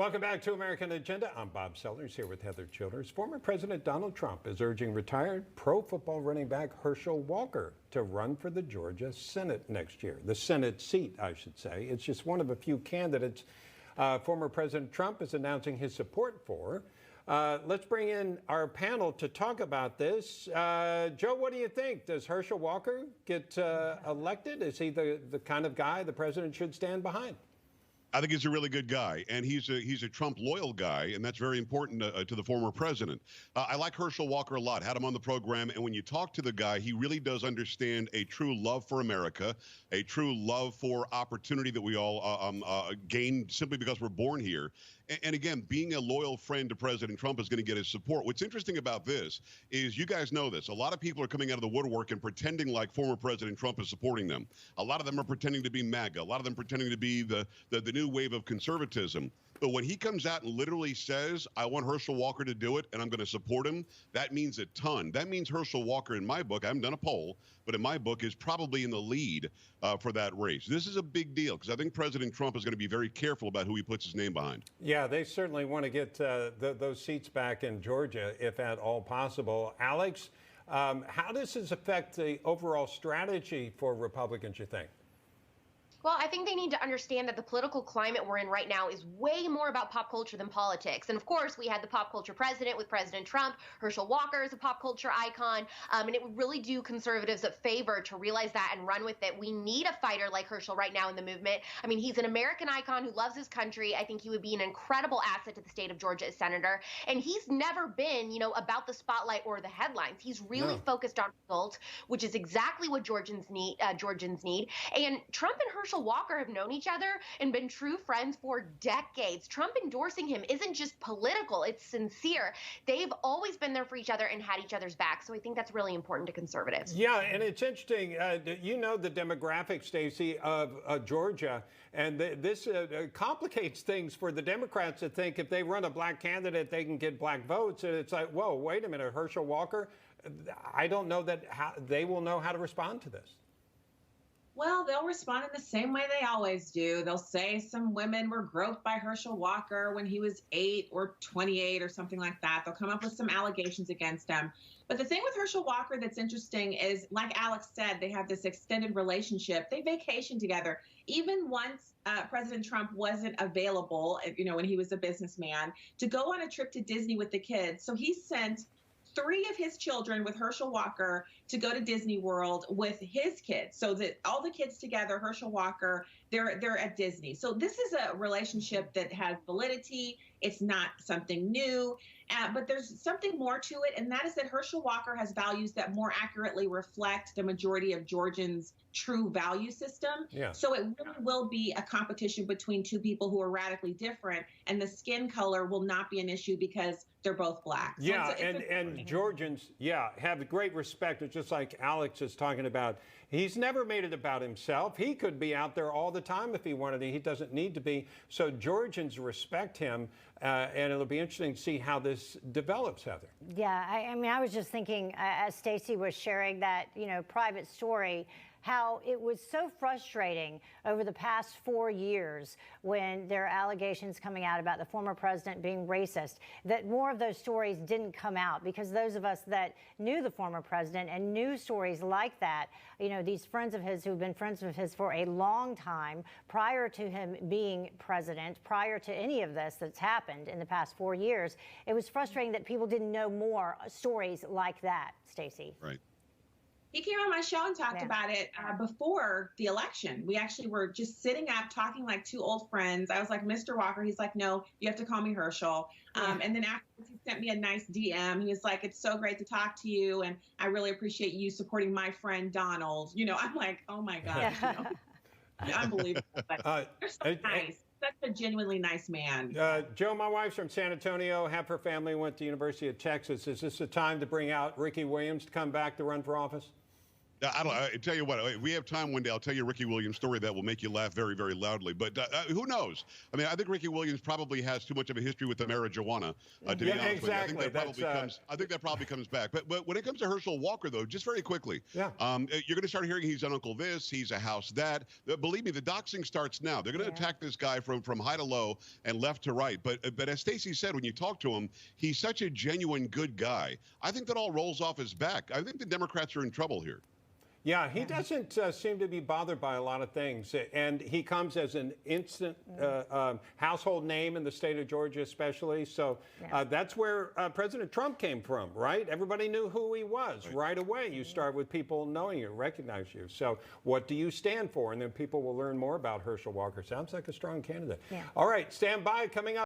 Welcome back to American Agenda. I'm Bob Sellers here with Heather Childers. Former President Donald Trump is urging retired pro football running back Herschel Walker to run for the Georgia Senate next year. The Senate seat, I should say. It's just one of a few candidates former President Trump is announcing his support for. Let's bring in our panel to talk about this. Joe, what do you think? Does Herschel Walker get elected? Is he the kind of guy the president should stand behind? I think he's a really good guy, and he's a Trump loyal guy, and that's very important to the former president. I like Herschel Walker a lot. Had him on the program, and when you talk to the guy, he really does understand a true love for America, a true love for opportunity that we all gain simply because we're born here. And again, being a loyal friend to President Trump is going to get his support. What's interesting about this is, you guys know this, a lot of people are coming out of the woodwork and pretending like former President Trump is supporting them. A lot of them are pretending to be MAGA. A lot of them pretending to be the new wave of conservatism. But when he comes out and literally says, I want Herschel Walker to do it and I'm going to support him, that means a ton. That means Herschel Walker, in my book, I haven't done a poll, but in my book, is probably in the lead for that race. This is a big deal because I think President Trump is going to be very careful about who he puts his name behind. Yeah, they certainly want to get those seats back in Georgia, if at all possible. Alex, how does this affect the overall strategy for Republicans, you think? Well, I think they need to understand that the political climate we're in right now is way more about pop culture than politics. And of course, we had the pop culture president with President Trump. Herschel Walker is a pop culture icon. And it would really do conservatives a favor to realize that and run with it. We need a fighter like Herschel right now in the movement. I mean, he's an American icon who loves his country. I think he would be an incredible asset to the state of Georgia as senator. And he's never been, about the spotlight or the headlines. He's really focused on results, which is exactly what Georgians need. And Trump and Herschel Walker have known each other and been true friends for decades. Trump endorsing him isn't just political, it's sincere. They've always been there for each other and had each other's back. So I think that's really important to conservatives. Yeah, and it's interesting. You know the demographics, Stacy, of Georgia, and this complicates things for the Democrats to think if they run a black candidate, they can get black votes. And it's like, whoa, wait a minute, Herschel Walker? I don't know that they will know how to respond to this. Well, they'll respond in the same way they always do. They'll say some women were groped by Herschel Walker when he was 8 or 28 or something like that. They'll come up with some allegations against him. But the thing with Herschel Walker that's interesting is, like Alex said, they have this extended relationship. They vacation together. Even once President Trump wasn't available, when he was a businessman, to go on a trip to Disney with the kids. So he sent 3 of his children with Herschel Walker to go to Disney World with his kids, so that all the kids together, Herschel Walker, they're at Disney. So this is a relationship that has validity. It's not something new, but there's something more to it, and that is that Herschel Walker has values that more accurately reflect the majority of Georgians' true value system. Yeah. So it really will be a competition between 2 people who are radically different, and the skin color will not be an issue because they're both black. So yeah, and Georgians, have great respect. It's just like Alex is talking about. He's never made it about himself. He could be out there all the time if he wanted to. He doesn't need to be. So Georgians respect him, and it'll be interesting to see how this develops, Heather. Yeah, I was just thinking, as Stacy was sharing that, private story, how it was so frustrating over the past 4 years when there are allegations coming out about the former president being racist, that more of those stories didn't come out, because those of us that knew the former president and knew stories like that, these friends of his who've been friends of his for a long time, prior to him being president, prior to any of this that's happened in the past 4 years, it was frustrating that people didn't know more stories like that, Stacy. Right. He came on my show and talked about it before the election. We actually were just sitting up talking like 2 old friends. I was like, Mr. Walker. He's like, no, you have to call me Herschel. And then afterwards, he sent me a nice DM. He was like, it's so great to talk to you, and I really appreciate you supporting my friend Donald. I'm like, oh my gosh, unbelievable. But they're so nice. Such a genuinely nice man. Joe, my wife's from San Antonio. Half her family went to the University of Texas. Is this a time to bring out Ricky Williams to come back to run for office? I tell you what, if we have time one day, I'll tell you a Ricky Williams story that will make you laugh very, very loudly. But who knows? I mean, I think Ricky Williams probably has too much of a history with the marijuana, to be honest with you. I think that probably comes back. But when it comes to Herschel Walker, though, just very quickly, you're going to start hearing he's an uncle this, he's a house that. Believe me, the doxing starts now. They're going to attack this guy from high to low and left to right. But as Stacy said, when you talk to him, he's such a genuine good guy. I think that all rolls off his back. I think the Democrats are in trouble here. Yeah, he doesn't seem to be bothered by a lot of things. And he comes as an instant household name in the state of Georgia, especially. So that's where President Trump came from, right? Everybody knew who he was right away. You start with people knowing you, recognize you. So what do you stand for? And then people will learn more about Herschel Walker. Sounds like a strong candidate. All right, stand by. Coming up.